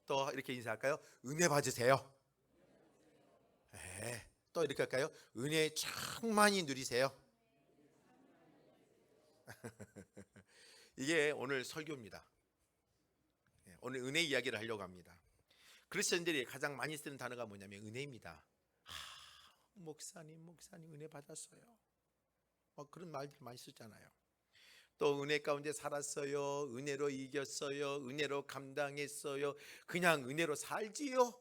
또 이렇게 인사할까요? 은혜 받으세요. 네. 또 이렇게 할까요? 은혜 충만히 누리세요. 이게 오늘 설교입니다. 오늘 은혜 이야기를 하려고 합니다. 그리스도인들이 가장 많이 쓰는 단어가 뭐냐면 은혜입니다. 목사님 은혜 받았어요. 그런 말들 많이 쓰잖아요. 또 은혜 가운데 살았어요. 은혜로 이겼어요. 은혜로 감당했어요. 그냥 은혜로 살지요.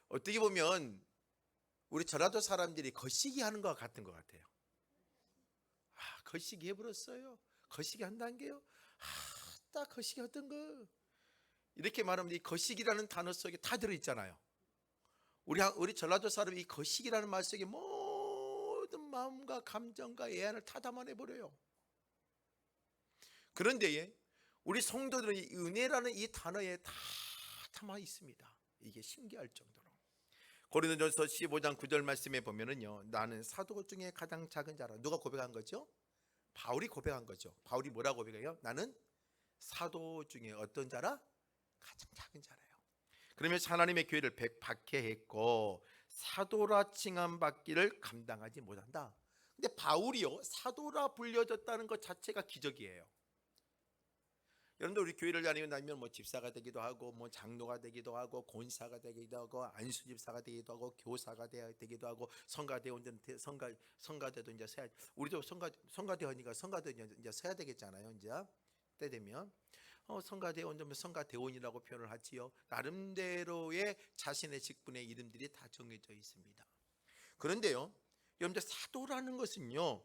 어떻게 보면 우리 전라도 사람들이 거시기 하는 것 같은 것 같아요. 거시기 해버렸어요. 거시기 한다는 게요. 딱 거시기 어떤 거 이렇게 말하면 이 거시기라는 단어 속에 다 들어있잖아요. 우리 전라도 사람이 이 거시기라는 말 속에 모든 마음과 감정과 애안을 다 담아내버려요. 그런데 우리 성도들은 이 은혜라는 이 단어에 다 담아 있습니다. 이게 신기할 정도로. 고린도전서 15장 9절 말씀에 보면은요, 나는 사도 중에 가장 작은 자라. 누가 고백한 거죠? 바울이 고백한 거죠. 바울이 뭐라고 고백해요? 나는 사도 중에 어떤 자라? 가장 작은 자라요. 그러면서 하나님의 교회를 박해했고 사도라 칭함 받기를 감당하지 못한다. 근데 바울이요, 사도라 불려졌다는 것 자체가 기적이에요. 여러분들 우리 교회를 다니면 뭐 집사가 되기도 하고 뭐 장로가 되기도 하고 권사가 되기도 하고 안수집사가 되기도 하고 교사가 되기도 하고 성가대원들 성가대도 이제 서야, 우리도 성가대원이니까 성가대 이제 서야 되겠잖아요. 이제 때 되면 성가대원, 성가대원이라고 표현을 하지요. 나름대로의 자신의 직분의 이름들이 다 정해져 있습니다. 그런데요, 여러분들 사도라는 것은요,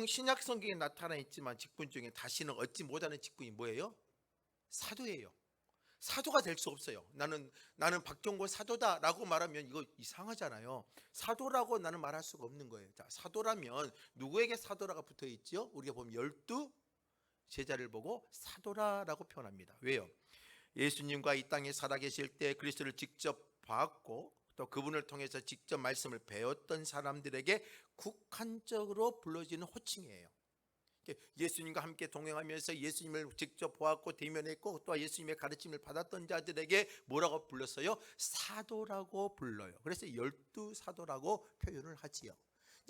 신약 성경에 나타나 있지만 직분 중에 다시는 얻지 못하는 직분이 뭐예요? 사도예요. 사도가 될 수 없어요. 나는 박종권 사도다라고 말하면 이거 이상하잖아요. 사도라고 나는 말할 수가 없는 거예요. 자, 사도라면 누구에게 사도라가 붙어 있죠? 우리가 보면 12 제자를 보고 사도라라고 표현합니다. 왜요? 예수님과 이 땅에 살아계실 때 그리스도를 직접 봤고 또 그분을 통해서 직접 말씀을 배웠던 사람들에게 국한적으로 불러지는 호칭이에요. 예수님과 함께 동행하면서 예수님을 직접 보았고 대면했고 또 예수님의 가르침을 받았던 자들에게 뭐라고 불렀어요? 사도라고 불러요. 그래서 12 사도라고 표현을 하지요.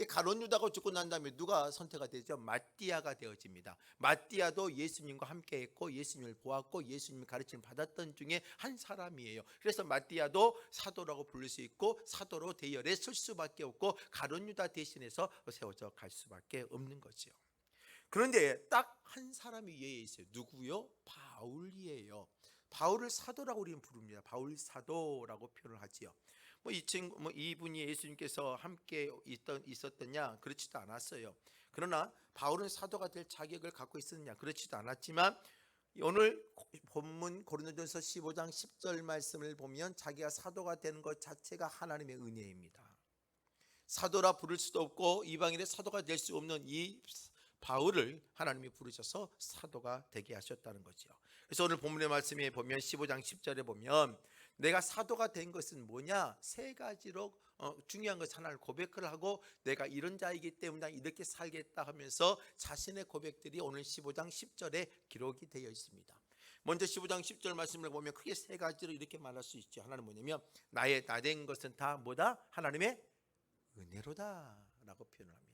가룟 유다가 죽고 난 다음에 누가 선택가 되죠? 마띠아가 되어집니다. 마띠아도 예수님과 함께 했고 예수님을 보았고 예수님의 가르침을 받았던 중에 한 사람이에요. 그래서 마띠아도 사도라고 부를 수 있고 사도로 대열에 설 수밖에 없고 가룟 유다 대신해서 세워져 갈 수밖에 없는 거죠. 그런데 딱 한 사람이 위에 있어요. 누구요? 바울이에요. 바울을 사도라고 우리는 부릅니다. 바울 사도라고 표현을 하지요. 이분이 예수님께서 함께 있었더냐? 그렇지도 않았어요. 그러나 바울은 사도가 될 자격을 갖고 있었느냐? 그렇지도 않았지만 오늘 본문 고린도전서 15장 10절 말씀을 보면 자기가 사도가 되는 것 자체가 하나님의 은혜입니다. 사도라 부를 수도 없고 이방인의 사도가 될 수 없는 이 바울을 하나님이 부르셔서 사도가 되게 하셨다는 거죠. 그래서 오늘 본문의 말씀에 보면 15장 10절에 보면 내가 사도가 된 것은 뭐냐? 세 가지로 중요한 것 하나를 고백을 하고 내가 이런 자이기 때문에 이렇게 살겠다 하면서 자신의 고백들이 오늘 15장 10절에 기록이 되어 있습니다. 먼저 15장 10절 말씀을 보면 크게 세 가지로 이렇게 말할 수 있죠. 하나는 뭐냐면 나의 나 된 것은 다 뭐다? 하나님의 은혜로다 라고 표현을 합니다.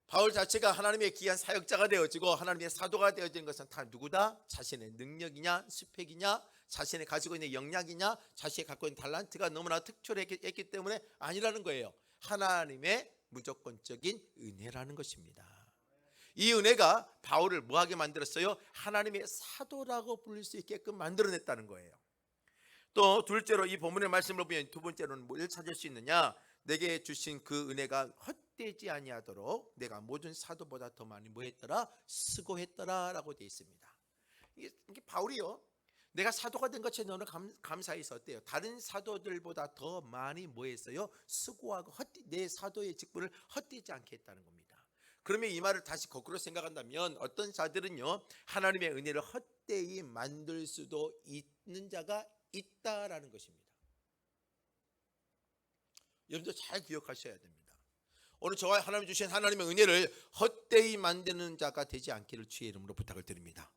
바울 자체가 하나님의 귀한 사역자가 되어지고 하나님의 사도가 되어지는 것은 다 누구다? 자신의 능력이냐 스펙이냐 자신이 가지고 있는 역량이냐 자신이 갖고 있는 달란트가 너무나 특출했기 때문에 아니라는 거예요. 하나님의 무조건적인 은혜라는 것입니다. 이 은혜가 바울을 뭐하게 만들었어요? 하나님의 사도라고 부를 수 있게끔 만들어냈다는 거예요. 또 둘째로 이 본문의 말씀을 보면 두 번째로는 뭘 찾을 수 있느냐? 내게 주신 그 은혜가 헛되지 아니하도록 내가 모든 사도보다 더 많이 뭐했더라? 수고했더라 라고 되어 있습니다. 이게 바울이요, 내가 사도가 된 것에 너는 감사해서 어때요? 다른 사도들보다 더 많이 뭐했어요? 수고하고 내 사도의 직분을 헛되지 않게 했다는 겁니다. 그러면 이 말을 다시 거꾸로 생각한다면 어떤 자들은요 하나님의 은혜를 헛되이 만들 수도 있는 자가 있다라는 것입니다. 여러분들 잘 기억하셔야 됩니다. 오늘 저와 하나님 주신 하나님의 은혜를 헛되이 만드는 자가 되지 않기를 주의 이름으로 부탁을 드립니다.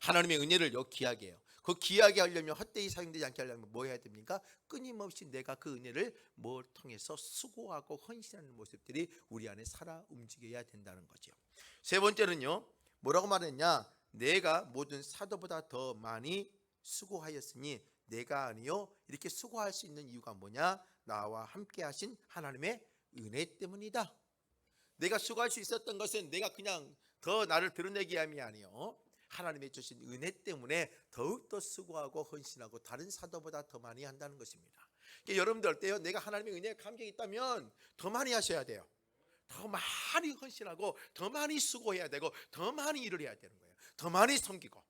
하나님의 은혜를요 귀하게 해요. 그 귀하게 하려면, 헛되이 사용되지 않게 하려면 뭐 해야 됩니까? 끊임없이 내가 그 은혜를 뭘 통해서 수고하고 헌신하는 모습들이 우리 안에 살아 움직여야 된다는 거죠. 세 번째는요, 뭐라고 말했냐? 내가 모든 사도보다 더 많이 수고하였으니 내가 아니요 이렇게 수고할 수 있는 이유가 뭐냐? 나와 함께 하신 하나님의 은혜 때문이다. 내가 수고할 수 있었던 것은 내가 그냥 더 나를 드러내기 위함이 아니요, 하나님의 주신 은혜 때문에 더욱더 수고하고 헌신하고 다른 사도보다 더 많이 한다는 것입니다. 그러니까 여러분들 어때요? 내가 하나님의 은혜에 감격이 있다면 더 많이 하셔야 돼요. 더 많이 헌신하고 더 많이 수고해야 되고 더 많이 일을 해야 되는 거예요. 더 많이 섬기고.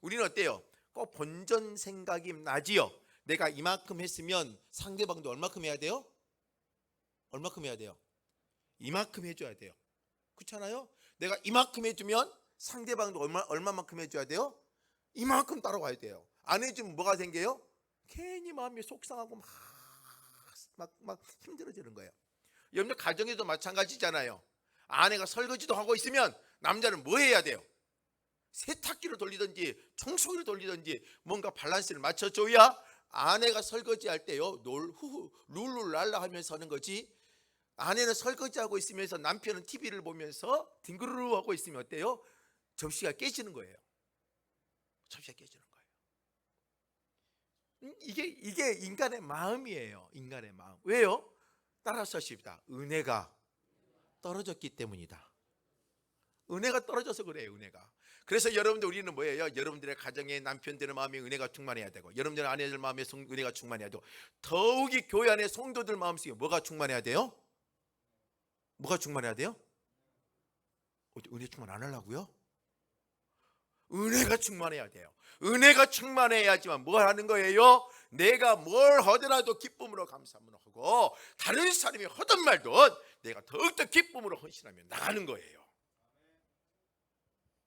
우리는 어때요? 꼭 본전 생각이 나지요. 내가 이만큼 했으면 상대방도 얼마큼 해야 돼요? 얼마큼 해야 돼요? 이만큼 해줘야 돼요. 그렇잖아요? 내가 이만큼 해주면 상대방도 얼마만큼 해줘야 돼요? 이만큼 따라와야 돼요. 안 해주면 뭐가 생겨요? 괜히 마음이 속상하고 막 힘들어지는 거예요. 여러분들 가정에도 마찬가지잖아요. 아내가 설거지도 하고 있으면 남자는 뭐 해야 돼요? 세탁기를 돌리든지 청소기를 돌리든지 뭔가 밸런스를 맞춰줘야 아내가 설거지할 때요 룰루랄라 하면서 하는 거지. 아내는 설거지하고 있으면서 남편은 TV를 보면서 뒹구르르 하고 있으면 어때요? 접시가 깨지는 거예요. 접시가 깨지는 거예요. 이게 인간의 마음이에요. 인간의 마음. 왜요? 따라서 하십니다. 은혜가 떨어졌기 때문이다. 은혜가 떨어져서 그래요. 은혜가. 그래서 여러분들, 우리는 뭐예요? 여러분들의 가정에 남편들의 마음에 은혜가 충만해야 되고, 여러분들의 아내들 마음에 은혜가 충만해야 되고, 더욱이 교회 안에 성도들 마음속에 뭐가 충만해야 돼요? 뭐가 충만해야 돼요? 은혜 충만 안 하려고요? 은혜가 충만해야 돼요. 은혜가 충만해야지만 뭘 하는 거예요? 내가 뭘 하더라도 기쁨으로 감사함으로 하고, 다른 사람이 하던 말든 내가 더욱더 기쁨으로 헌신하며 나가는 거예요.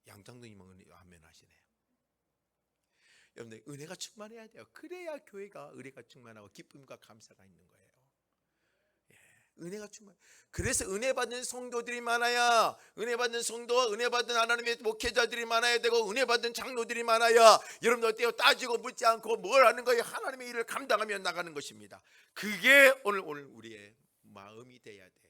양장도님은 아멘 하시네요. 여러분들 은혜가 충만해야 돼요. 그래야 교회가 은혜가 충만하고 기쁨과 감사가 있는 거예요. 은혜가 충만. 그래서 은혜 받는 성도들이 많아야, 은혜 받는 성도와 은혜 받는 하나님의 목회자들이 많아야 되고, 은혜 받는 장로들이 많아야 여러분들 어때요? 따지고 묻지 않고 뭘 하는 거예요? 하나님의 일을 감당하며 나가는 것입니다. 그게 오늘 우리의 마음이 돼야 돼요.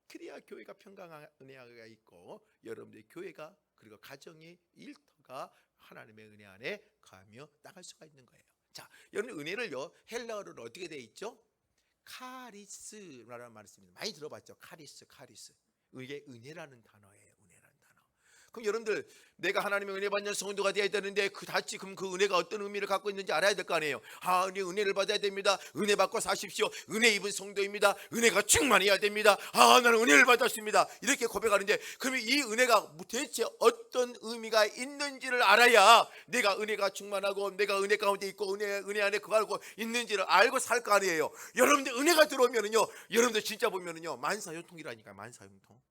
그래야 교회가 평강한 은혜가 있고, 여러분들의 교회가 그리고 가정의 일터가 하나님의 은혜 안에 가며 나갈 수가 있는 거예요. 자, 여러분 은혜를요 헬라어로는 어떻게 돼 있죠? 카리스라는 말을 씁니다. 많이 들어봤죠? 카리스. 이게 은혜라는 단어예요. 은혜라는 단어. 그럼 여러분들, 내가 하나님의 은혜 받는 성도가 되어야 되는데 그럼 그 은혜가 어떤 의미를 갖고 있는지 알아야 될 거 아니에요. 은혜를 받아야 됩니다. 은혜 받고 사십시오. 은혜 입은 성도입니다. 은혜가 충만해야 됩니다. 나는 은혜를 받았습니다. 이렇게 고백하는데, 그러면 이 은혜가 대체 어떤 의미가 있는지를 알아야 내가 은혜가 충만하고 내가 은혜 가운데 있고 은혜 안에 거하고 있는지를 알고 살 거 아니에요. 여러분들 은혜가 들어오면은요, 여러분들 진짜 보면은요 만사형통이라니까요. 만사형통.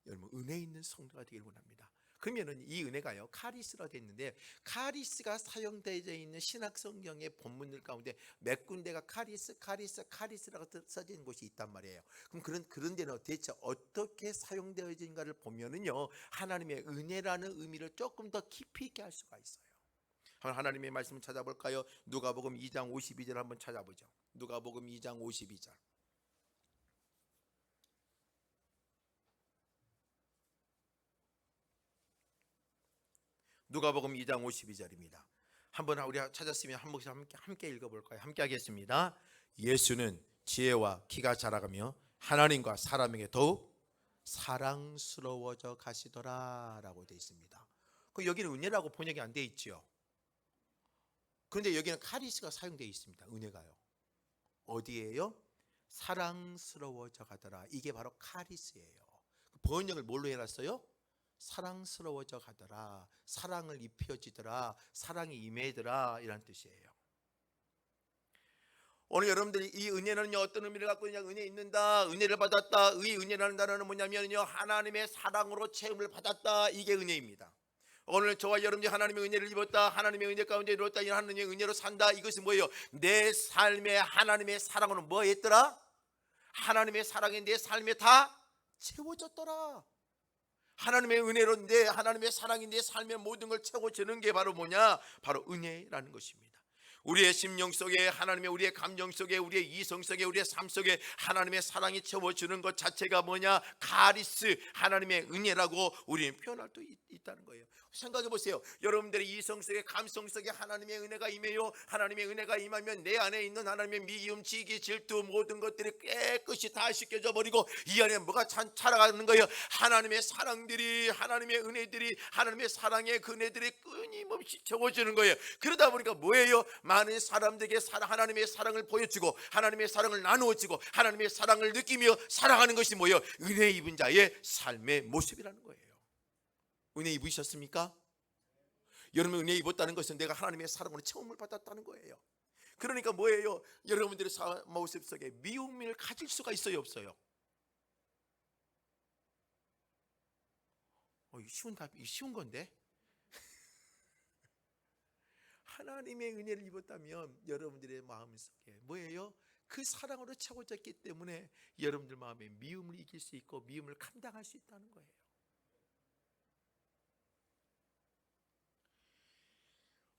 여러분 은혜 있는 성도가 되길 원합니다. 그러면은 이 은혜가요 카리스라 되어 있는데, 카리스가 사용되어 있는 신약 성경의 본문들 가운데 몇 군데가 카리스라고 써져 있는 곳이 있단 말이에요. 그럼 그런 데는 대체 어떻게 사용되어진가를 보면은요 하나님의 은혜라는 의미를 조금 더 깊이 있게 할 수가 있어요. 하나님의 말씀을 찾아볼까요? 누가복음 2장 52절 한번 찾아보죠. 누가복음 2장 52절. 누가복음 2장 52절입니다. 한번 우리 찾았으면 한 목소리 함께 읽어볼까요? 함께 하겠습니다. 예수는 지혜와 키가 자라가며 하나님과 사람에게 더욱 사랑스러워져 가시더라 라고 되어 있습니다. 여기는 은혜라고 번역이 안 되어 있죠. 그런데 여기는 카리스가 사용되어 있습니다. 은혜가요. 어디에요? 사랑스러워져 가더라. 이게 바로 카리스예요. 번역을 뭘로 해놨어요? 사랑스러워져 가더라, 사랑을 입혀지더라, 사랑이 임해더라, 이란 뜻이에요. 오늘 여러분들이 이 은혜는 어떤 의미를 갖고 있냐? 은혜 있는다, 은혜를 받았다. 이 은혜라는 단어는 뭐냐면요 하나님의 사랑으로 체험을 받았다. 이게 은혜입니다. 오늘 저와 여러분이 하나님의 은혜를 입었다, 하나님의 은혜 가운데 이뤘다, 하나님의 은혜로 산다. 이것은 뭐예요? 내 삶에 하나님의 사랑으로 뭐 했더라? 하나님의 사랑이 내 삶에 다 채워졌더라. 하나님의 은혜로인데, 하나님의 사랑인데 삶의 모든 걸 채워주는 게 바로 뭐냐? 바로 은혜라는 것입니다. 우리의 심령 속에 하나님의, 우리의 감정 속에, 우리의 이성 속에, 우리의 삶 속에 하나님의 사랑이 채워주는 것 자체가 뭐냐? 카리스, 하나님의 은혜라고 우리는 표현할 수 있다는 거예요. 생각해 보세요. 여러분들의 이성 속에, 감성 속에 하나님의 은혜가 임해요. 하나님의 은혜가 임하면 내 안에 있는 하나님의 미움, 시기, 질투 모든 것들이 깨끗이 다 씻겨져 버리고 이 안에 뭐가 자라가는 거예요? 하나님의 사랑들이, 하나님의 은혜들이, 하나님의 사랑의 그 은혜들이 끊임없이 채워주는 거예요. 그러다 보니까 뭐예요? 많은 사람들에게 하나님의 사랑을 보여주고 하나님의 사랑을 나누어지고 하나님의 사랑을 느끼며 살아가는 것이 뭐예요? 은혜 입은 자의 삶의 모습이라는 거예요. 은혜 입으셨습니까? 여러분, 은혜 입었다는 것은 내가 하나님의 사랑으로 체험을 받았다는 거예요. 그러니까 뭐예요? 여러분들의 모습 속에 미움을 가질 수가 있어요, 없어요? 쉬운 답이, 쉬운 건데. 하나님의 은혜를 입었다면 여러분들의 마음 속에 뭐예요? 그 사랑으로 채워졌기 때문에 여러분들 마음에 미움을 이길 수 있고 미움을 감당할 수 있다는 거예요.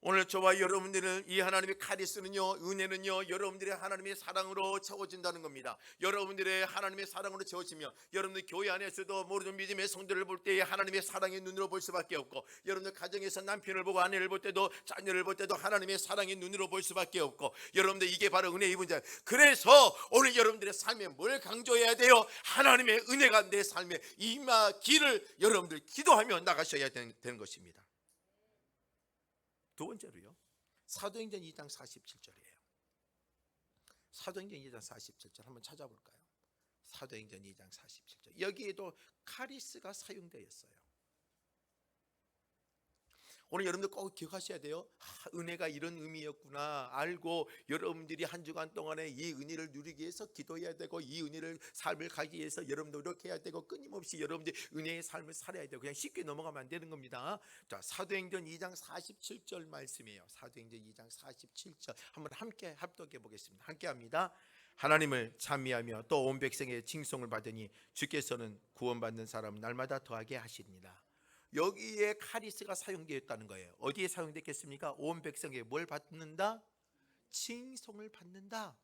오늘 저와 여러분들은 이 하나님의 카리스는요, 은혜는요, 여러분들의 하나님의 사랑으로 채워진다는 겁니다. 여러분들의 하나님의 사랑으로 채워지며 여러분들 교회 안에서도 모든 믿음의 성도를 볼 때에 하나님의 사랑의 눈으로 볼 수밖에 없고, 여러분들 가정에서 남편을 보고 아내를 볼 때도, 자녀를 볼 때도 하나님의 사랑의 눈으로 볼 수밖에 없고, 여러분들 이게 바로 은혜 입은 자. 그래서 오늘 여러분들의 삶에 뭘 강조해야 돼요? 하나님의 은혜가 내 삶에 임하기를 여러분들 기도하며 나가셔야 되는 것입니다. 두 번째로요, 사도행전 2장 47절이에요. 사도행전 2장 47절 한번 찾아볼까요? 사도행전 2장 47절. 여기에도 카리스가 사용되었어요. 오늘 여러분들 꼭 기억하셔야 돼요. 은혜가 이런 의미였구나 알고 여러분들이 한 주간 동안에 이 은혜를 누리기 위해서 기도해야 되고, 이 은혜를 삶을 가기 위해서 여러분들 노력해야 되고, 끊임없이 여러분들이 은혜의 삶을 살아야 되고, 그냥 쉽게 넘어가면 안 되는 겁니다. 자, 사도행전 2장 47절 말씀이에요. 사도행전 2장 47절 한번 함께 합독해 보겠습니다. 함께 합니다. 하나님을 찬미하며 또 온 백성의 칭송을 받으니 주께서는 구원받는 사람 날마다 더하게 하시니라. 여기에 카리스가 사용되었다는 거예요. 어디에 사용됐겠습니까? 온 백성에게 뭘 받는다? 칭송을 받는다.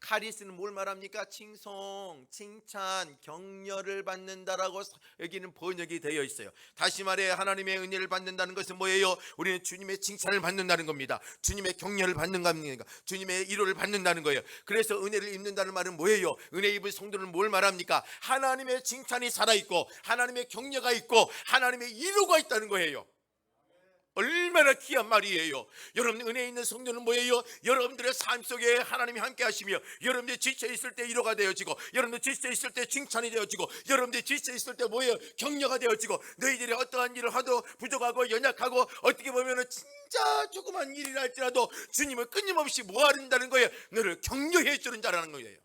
카리스는 뭘 말합니까? 칭송, 칭찬, 격려를 받는다라고 여기는 번역이 되어 있어요. 다시 말해 하나님의 은혜를 받는다는 것은 뭐예요? 우리는 주님의 칭찬을 받는다는 겁니다. 주님의 격려를 받는 겁니다. 주님의 위로를 받는다는 거예요. 그래서 은혜를 입는다는 말은 뭐예요? 은혜 입은 성도는 뭘 말합니까? 하나님의 칭찬이 살아있고 하나님의 격려가 있고 하나님의 위로가 있다는 거예요. 얼마나 귀한 말이에요. 여러분, 은혜 있는 성도는 뭐예요? 여러분들의 삶 속에 하나님이 함께 하시며, 여러분들이 지쳐 있을 때 위로가 되어지고, 여러분들 지쳐 있을 때 칭찬이 되어지고, 여러분들이 지쳐 있을 때 뭐예요? 격려가 되어지고, 너희들이 어떠한 일을 하도 부족하고 연약하고 어떻게 보면 진짜 조그만 일이라 할지라도 주님은 끊임없이 모아낸다는 거예요. 너를 격려해 주는 자라는 거예요.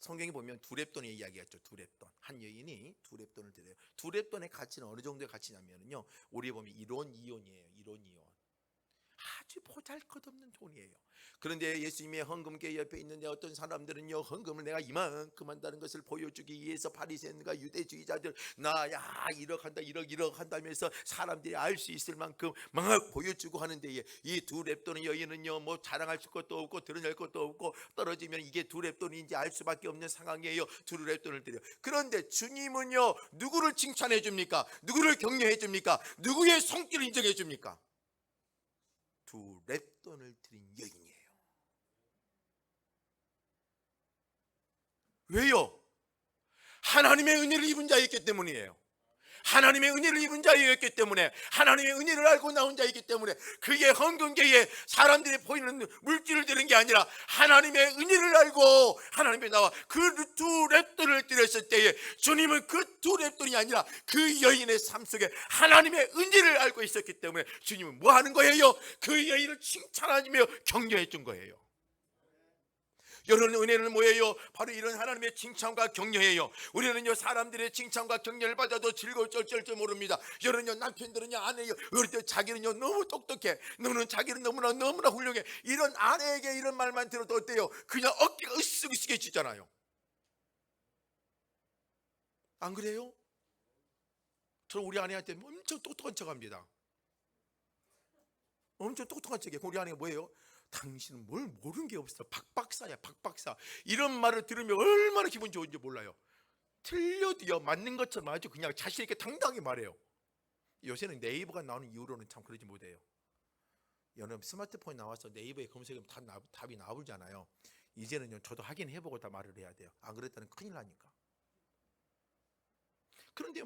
성경에 보면 두렙돈의 이야기가 있죠. 두렙돈. 한 여인이 두렙돈을 드려요. 두렙돈의 가치는 어느 정도의 가치냐면요, 우리 보면 1원 2원이에요. 1원 2원. 아주 보잘것없는 돈이에요. 그런데 예수님의 헌금계 옆에 있는데 어떤 사람들은요, 헌금을 내가 이만큼 한다는 것을 보여주기 위해서 바리새인과 유대주의자들 나야 1억 한다 1억 한다면서 사람들이 알 수 있을 만큼 막 보여주고 하는데, 이 두 렙돈의 여인은요, 뭐 자랑할 것도 없고 드러낼 것도 없고 떨어지면 이게 두 렙돈인지 알 수밖에 없는 상황이에요. 두 렙돈을 드려. 그런데 주님은요, 누구를 칭찬해 줍니까? 누구를 격려해 줍니까? 누구의 손길을 인정해 줍니까? 두 렙돈을 드린 여인이에요. 왜요? 하나님의 은혜를 입은 자였기 때문이에요. 하나님의 은혜를 입은 자였기 때문에, 하나님의 은혜를 알고 나온 자이기 때문에, 그의 헌금계에 사람들이 보이는 물질을 드는 게 아니라 하나님의 은혜를 알고 하나님의 나와 그 두 렙돈을 드렸을 때에 주님은 그 두 렙돈이 아니라 그 여인의 삶 속에 하나님의 은혜를 알고 있었기 때문에 주님은 뭐 하는 거예요? 그 여인을 칭찬하며 격려해 준 거예요. 여러분, 은혜는 뭐예요? 바로 이런 하나님의 칭찬과 격려예요. 우리는요, 사람들의 칭찬과 격려를 받아도 즐거울 줄 모릅니다. 여러분요, 남편들은요, 아내요, 자기는요 너무 똑똑해, 너는 자기는 너무나 훌륭해, 이런 아내에게 이런 말만 들어도 어때요? 그냥 어깨가 으쓱으쓱해지잖아요. 안 그래요? 저는 우리 아내한테 엄청 똑똑한 척합니다. 엄청 똑똑한 척이에요. 우리 아내가 뭐예요? 당신은 뭘 모르는 게 없어. 박박사야, 박박사. 이런 말을 들으면 얼마나 기분 좋은지 몰라요. 틀려도요, 맞는 것처럼 아주 그냥 자신 있게 당당하게 말해요. 요새는 네이버가 나오는 이후로는 참 그러지 못해요. 여러분 스마트폰이 나와서 네이버에 검색하면 다 답이 나오잖아요. 이제는요, 저도 확인해보고 다 말을 해야 돼요. 안 그랬다는 큰일 나니까. 그런데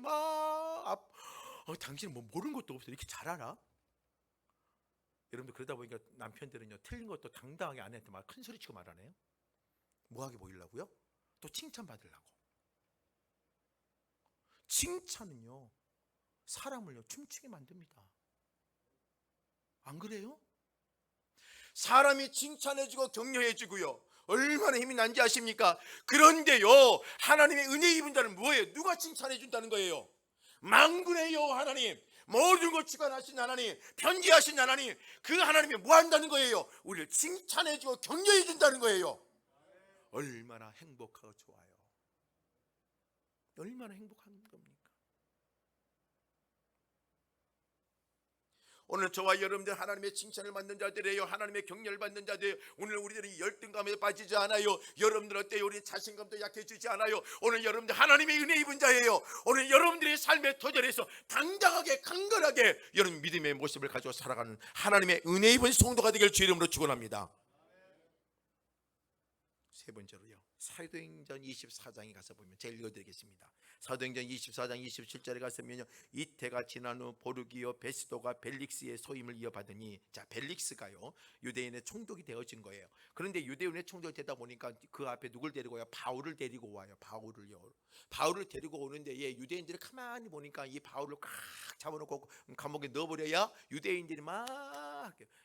당신은 뭐 모르는 것도 없어. 이렇게 잘 알아? 여러분들 그러다 보니까 남편들은요, 틀린 것도 당당하게 아내한테 막 큰 소리 치고 말하네요. 뭐하게 보이려고요? 또 칭찬받으려고. 칭찬은요, 사람을요 춤추게 만듭니다. 안 그래요? 사람이 칭찬해주고 격려해주고요, 얼마나 힘이 난지 아십니까? 그런데요, 하나님의 은혜 입은 자는 뭐예요? 누가 칭찬해준다는 거예요? 만군의 여호와 하나님, 모든 것 주관하신 하나님, 편지하신 하나님, 그 하나님이 뭐 한다는 거예요? 우리를 칭찬해주고 격려해준다는 거예요. 얼마나 행복하고 좋아요. 얼마나 행복한 겁니까? 오늘 저와 여러분들 하나님의 칭찬을 받는 자들이에요. 하나님의 격려를 받는 자들이에요. 오늘 우리들이 열등감에 빠지지 않아요. 여러분들 어때요? 우리 자신감도 약해지지 않아요. 오늘 여러분들 하나님의 은혜 입은 자예요. 오늘 여러분들의 삶의 도전에서 당당하게 강건하게 여러분 믿음의 모습을 가지고 살아가는 하나님의 은혜 입은 성도가 되길 주 이름으로 축원합니다. 세 번째로요, 사도행전 24장에 가서 보면 제가 읽어드리겠습니다. 사도행전 24장 27절에 가서면요, 이태가 지난 후 보르기오 베스도가 벨릭스의 소임을 이어받으니, 자, 벨릭스가요 유대인의 총독이 되어진 거예요. 그런데 유대인의 총독이 되다 보니까 그 앞에 누굴 데리고 와요? 바울을 데리고 와요. 바울을 데리고 오는데 유대인들이 가만히 보니까 이 바울을 꽉 잡아놓고 감옥에 넣어버려야 유대인들이 막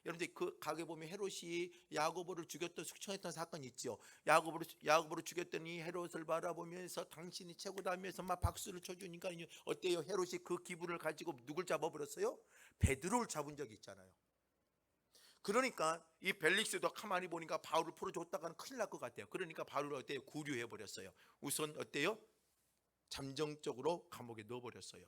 여러분들 그 가게 보면 헤롯이 야고보를 죽였던 숙청했던 사건이 있죠. 야고보를 죽였더니 헤롯을 바라보면서 당신이 최고다 하면서 막 박수를 쳐주니까 어때요? 헤롯이 그 기분을 가지고 누굴 잡아버렸어요? 베드로를 잡은 적이 있잖아요. 그러니까 이 벨릭스도 가만히 보니까 바울을 풀어줬다가는 큰일 날 것 같아요. 그러니까 바울을 어때요? 구류해버렸어요. 우선 어때요? 잠정적으로 감옥에 넣어버렸어요.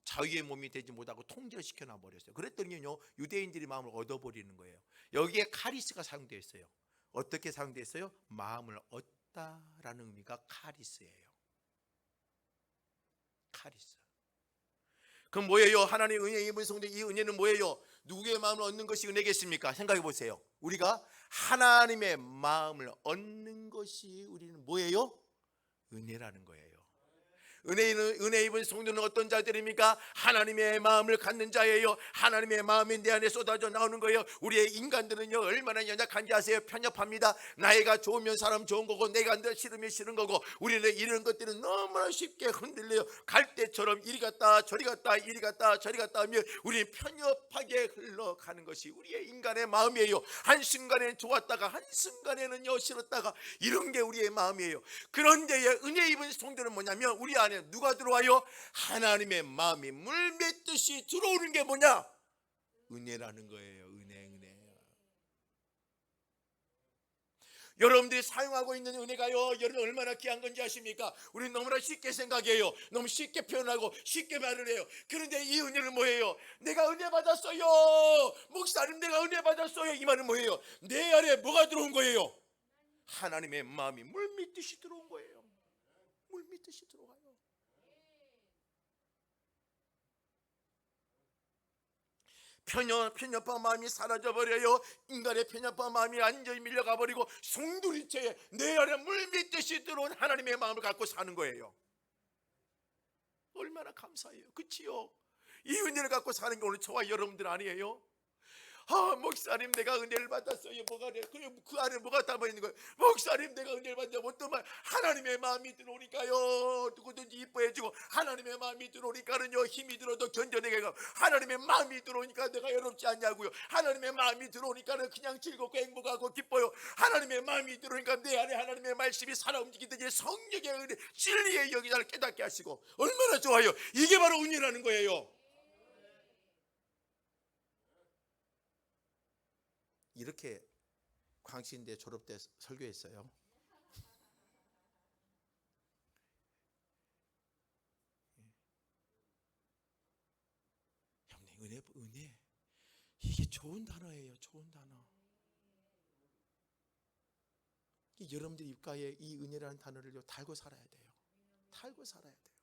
자유의 몸이 되지 못하고 통제를 시켜놔버렸어요. 그랬더니요, 유대인들이 마음을 얻어버리는 거예요. 여기에 카리스가 사용되어 있어요. 어떻게 사용되어 있어요? 마음을 얻다라는 의미가 카리스예요. 카리스. 그럼 뭐예요? 하나님의 은혜 입은 성도, 이 은혜는 뭐예요? 누구의 마음을 얻는 것이 은혜겠습니까? 생각해 보세요. 우리가 하나님의 마음을 얻는 것이 우리는 뭐예요? 은혜라는 거예요. 은혜 입은 성도는 어떤 자들입니까? 하나님의 마음을 갖는 자예요. 하나님의 마음이 내 안에 쏟아져 나오는 거예요. 우리의 인간들은요, 얼마나 연약한지 아세요? 편협합니다. 나이가 좋으면 사람 좋은 거고, 내가 싫으면 싫은 거고, 우리는 이런 것들은 너무나 쉽게 흔들려요. 갈대처럼 이리 갔다 저리 갔다 이리 갔다 저리 갔다 하면 우리는 편협하게 흘러가는 것이 우리의 인간의 마음이에요. 한순간에는 좋았다가 한순간에는요 싫었다가, 이런 게 우리의 마음이에요. 그런데 은혜 입은 성도는 뭐냐면, 우리 안에 누가 들어와요? 하나님의 마음이 물 맺듯이 들어오는 게 뭐냐? 은혜라는 거예요. 은혜. 여러분들이 사용하고 있는 은혜가요, 여러분 얼마나 귀한 건지 아십니까? 우리는 너무나 쉽게 생각해요. 너무 쉽게 표현하고 쉽게 말을 해요. 그런데 이 은혜는 뭐예요? 내가 은혜 받았어요, 목사님 내가 은혜 받았어요, 이 말은 뭐예요? 내 안에 뭐가 들어온 거예요? 하나님의 마음이 물 믿듯이 들어온 거예요. 물 믿듯이 들어와요. 편협한 마음이 사라져버려요. 인간의 편협한 마음이 완전히 밀려가 버리고 송두리째 내 안에 물 믿듯이 들어온 하나님의 마음을 갖고 사는 거예요. 얼마나 감사해요. 그치요? 이 은혜를 갖고 사는 게 오늘 저와 여러분들 아니에요? 목사님 내가 은혜를 받았어요. 뭐가 돼? 그 안에 뭐가 담아있는 거예요? 목사님 내가 은혜를 받았는데 어떤 말? 하나님의 마음이 들어오니까요, 누구든지 이뻐해주고, 하나님의 마음이 들어오니까는요 힘이 들어도 견뎌내게 하고, 하나님의 마음이 들어오니까 내가 외롭지 않냐고요. 하나님의 마음이 들어오니까는 그냥 즐겁고 행복하고 기뻐요. 하나님의 마음이 들어오니까 내 안에 하나님의 말씀이 살아 움직이듯이 성령의 은혜, 진리의 영이 나를 깨닫게 하시고, 얼마나 좋아요. 이게 바로 은혜라는 거예요. 이렇게 광신대 졸업 때 설교했어요. 은혜. 이게 좋은 단어예요. 좋은 단어. 여러분들 입가에 이 은혜라는 단어를 달고 살아야 돼요. 달고 살아야 돼요.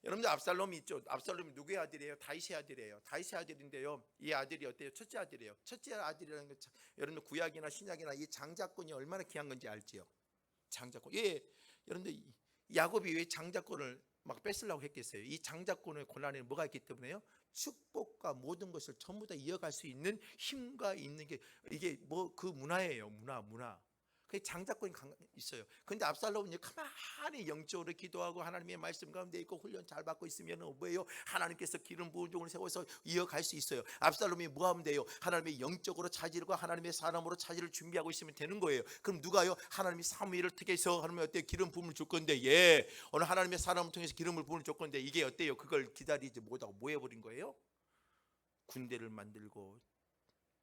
여러분들 압살롬이 있죠. 압살롬이 누구의 아들이에요? 다윗의 아들이에요. 다윗의 아들인데요. 이 아들이 어때요? 첫째 아들이에요. 첫째 아들이라는 게 여러분들 구약이나 신약이나 이 장자권이 얼마나 귀한 건지 알지요? 장자권. 예, 여러분들 야곱이 왜 장자권을 막 뺏으려고 했겠어요? 이 장자권의 고난에 뭐가 있기 때문에요? 축복과 모든 것을 전부 다 이어갈 수 있는 힘과 있는 게 이게 뭐 그 문화예요. 문화. 그 장자권이 있어요. 근데 압살롬은 가만히 영적으로 기도하고 하나님의 말씀 가운데 있고 훈련 잘 받고 있으면 뭐예요? 하나님께서 기름 부은 종을 세워서 이어갈 수 있어요. 압살롬이 뭐 하면 돼요? 하나님의 영적으로 차지를 하나님의 사람으로 차지를 준비하고 있으면 되는 거예요. 그럼 누가요? 하나님이 사무엘을 통해서 하나님이 어때요? 기름 부음을 줄 건데, 예, 오늘 하나님의 사람을 통해서 기름을 부음을 줄 건데 이게 어때요? 그걸 기다리지 못하고 뭐 해버린 거예요? 군대를 만들고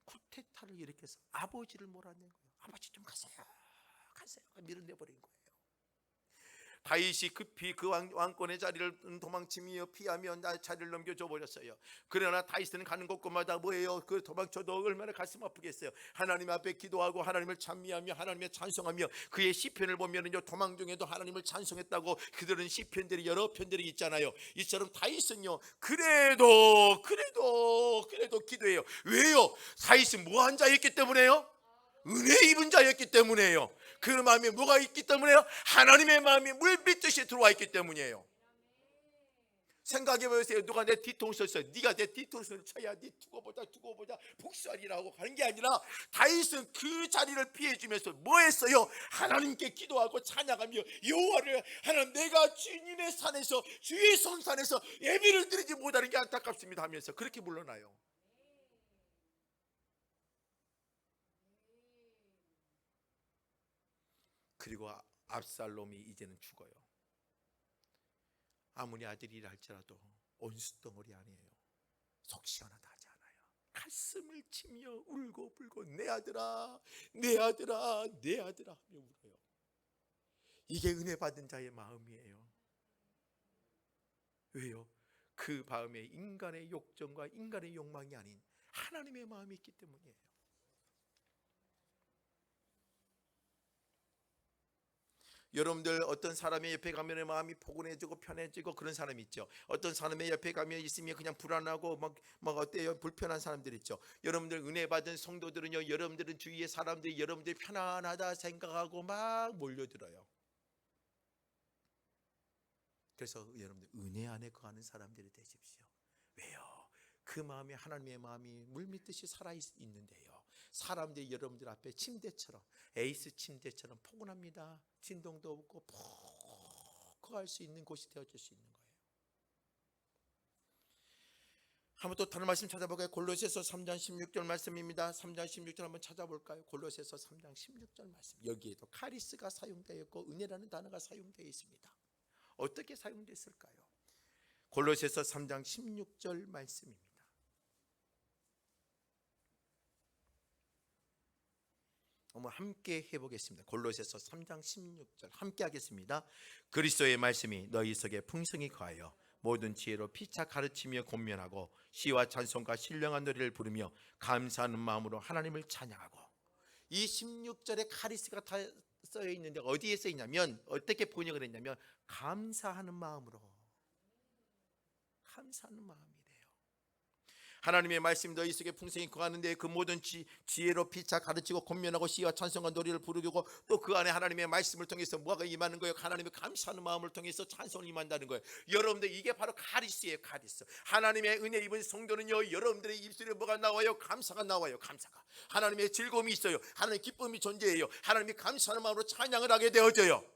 쿠데타를 일으켜서 아버지를 몰아낸 거예요. 아버지 좀 가세요. 밀어내버린 거예요. 다윗이 급히 그 왕권의 자리를 도망치며 피하며 자리를 넘겨줘 버렸어요. 그러나 다윗은 가는 곳곳마다 뭐예요? 그 도망쳐도 얼마나 가슴 아프겠어요. 하나님 앞에 기도하고 하나님을 찬미하며 하나님의 찬송하며 그의 시편을 보면은요, 도망 중에도 하나님을 찬송했다고 그들은 시편들이 여러 편들이 있잖아요. 이처럼 다윗은요, 그래도 기도해요. 왜요? 다윗은 뭐한 자였기 때문에요? 은혜 입은 자였기 때문에요. 그 마음에 뭐가 있기 때문에요? 하나님의 마음이 물빛듯이 들어와 있기 때문이에요. 생각해 보세요. 누가 내 뒤통수를 쳐요. 네가 내 뒤통수를 쳐야 네 두고 보자 복수하리라고 하는 게 아니라 다윗은 그 자리를 피해주면서 뭐 했어요? 하나님께 기도하고 찬양하며 여호와를, 하나님 내가 주님의 산에서 주의 성산에서 예배를 드리지 못하는 게 안타깝습니다 하면서 그렇게 물러나요. 그리고 압살롬이 이제는 죽어요. 아무리 아들이라 할지라도 온수덩어리 아니에요. 속 시원하다 하지 않아요. 가슴을 치며 울고 불고 내 아들아 하며 울어요. 이게 은혜 받은 자의 마음이에요. 왜요? 그 마음에 인간의 욕정과 인간의 욕망이 아닌 하나님의 마음이 있기 때문이에요. 여러분들 어떤 사람의 옆에 가면 마음이 포근해지고 편해지고 그런 사람이 있죠. 어떤 사람의 옆에 가면 있으면 그냥 불안하고 막 어때요? 불편한 사람들 있죠. 여러분들 은혜 받은 성도들은요, 여러분들은 주위의 사람들이 여러분들이 편안하다 생각하고 막 몰려들어요. 그래서 여러분들 은혜 안에 거하는 사람들이 되십시오. 왜요? 그 마음이 하나님의 마음이 물밀듯이 살아있는데요, 사람들이 여러분들 앞에 침대처럼, 에이스 침대처럼 포근합니다. 진동도 없고 푹 갈 수 있는 곳이 되어줄 수 있는 거예요. 한번 또 다른 말씀 찾아볼까요? 골로새서 3장 16절 말씀입니다. 3장 16절 한번 찾아볼까요? 골로새서 3장 16절 말씀. 여기에도 카리스가 사용되어 있고 은혜라는 단어가 사용되어 있습니다. 어떻게 사용됐을까요? 골로새서 3장 16절 말씀입니다. 한번 함께 해보겠습니다. 골로새서 3장 16절 함께 하겠습니다. 그리스도의 말씀이 너희 속에 풍성히 거하여 모든 지혜로 피차 가르치며 권면하고 시와 찬송과 신령한 노래를 부르며 감사하는 마음으로 하나님을 찬양하고. 이 16절에 카리스가 다 쓰여 있는데 어디에 쓰여 있냐면, 어떻게 번역을 했냐면 감사하는 마음으로, 감사하는 마음이래요. 하나님의 말씀 너희 속에 풍성히 거하는데 그 모든 지혜로 피차 가르치고 권면하고 시와 찬송과 노래를 부르고, 또 그 안에 하나님의 말씀을 통해서 뭐가 임하는 거예요? 하나님의 감사하는 마음을 통해서 찬송을 임한다는 거예요. 여러분들 이게 바로 카리스예요. 카리스. 하나님의 은혜 입은 성도는요, 여러분들의 입술에 뭐가 나와요? 감사가 나와요. 감사가. 하나님의 즐거움이 있어요. 하나님의 기쁨이 존재해요. 하나님이 감사하는 마음으로 찬양을 하게 되어져요.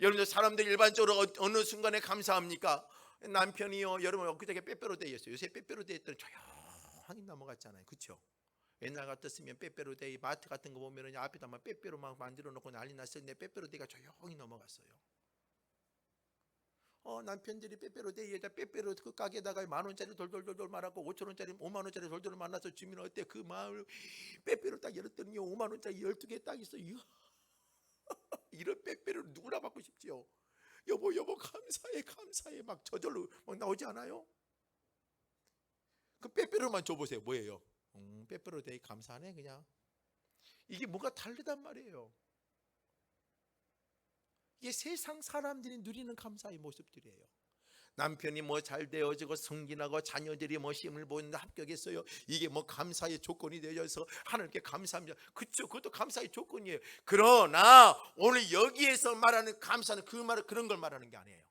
여러분들 사람들 일반적으로 어느 순간에 감사합니까? 남편이요, 여러분 엊그저께 빼빼로 데이였어요. 요새 빼빼로 데이 때는 조용히 넘어갔잖아요. 그렇죠? 옛날 같았으면 빼빼로 데이, 마트 같은 거 보면 앞에다 막 빼빼로 막 만들어 놓고 난리 났을 때 빼빼로 데이가 조용히 넘어갔어요. 남편들이 빼빼로 데이에다 빼빼로 그 가게에다가 10,000원짜리 돌돌돌돌 말하고 5,000원짜리 50,000원짜리 돌돌 만나서 주면 어때? 그 마을 빼빼로 딱 열었더니 50,000원짜리 12개 딱 있어. 이런 빼빼로를 누구나 받고 싶지요. 여보 감사해 막 저절로 막 나오지 않아요? 그 빼빼로만 줘보세요. 뭐예요? 빼빼로 되게 감사하네 그냥. 이게 뭔가 다르단 말이에요. 이게 세상 사람들이 누리는 감사의 모습들이에요. 남편이 뭐 잘 되어지고 승진하고 자녀들이 뭐 시험을 보는데 합격했어요. 이게 뭐 감사의 조건이 되어서 하나님께 감사합니다. 그렇죠, 그것도 감사의 조건이에요. 그러나 오늘 여기에서 말하는 감사는 그 말을 그런 걸 말하는 게 아니에요.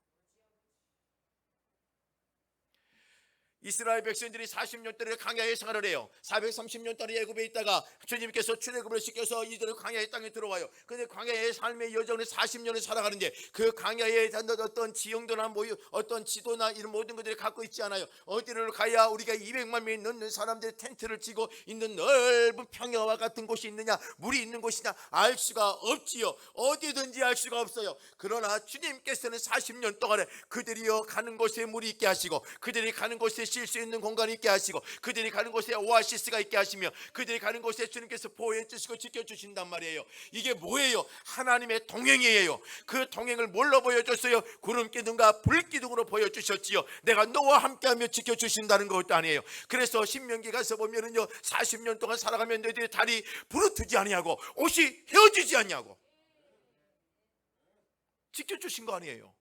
이스라엘 백성들이 40년 동안 광야에 생활을 해요. 430년 동안 애굽에 있다가 주님께서 출애굽을 시켜서 이들을 광야의 땅에 들어와요. 그런데 광야의 삶의 여정을 40년을 살아가는데 그 광야에 어떤 지형도나 뭐 어떤 지도나 이런 모든 것들이 갖고 있지 않아요. 어디를 가야 우리가 200만 명이 넘는 사람들이 텐트를 치고 있는 넓은 평야와 같은 곳이 있느냐, 물이 있는 곳이냐 알 수가 없지요. 어디든지 알 수가 없어요. 그러나 주님께서는 40년 동안에 그들이요 가는 곳에 물이 있게 하시고, 그들이 가는 곳에 쉴 수 있는 공간이 있게 하시고, 그들이 가는 곳에 오아시스가 있게 하시며, 그들이 가는 곳에 주님께서 보호해 주시고 지켜주신단 말이에요. 이게 뭐예요? 하나님의 동행이에요. 그 동행을 뭘로 보여줬어요? 구름기둥과 불기둥으로 보여주셨지요. 내가 너와 함께하며 지켜주신다는 것도 아니에요. 그래서 신명기 가서 보면은요 40년 동안 살아가면 너희들의 다리 부르트지 아니하고 옷이 헤어지지 아니하고 지켜주신 거 아니에요.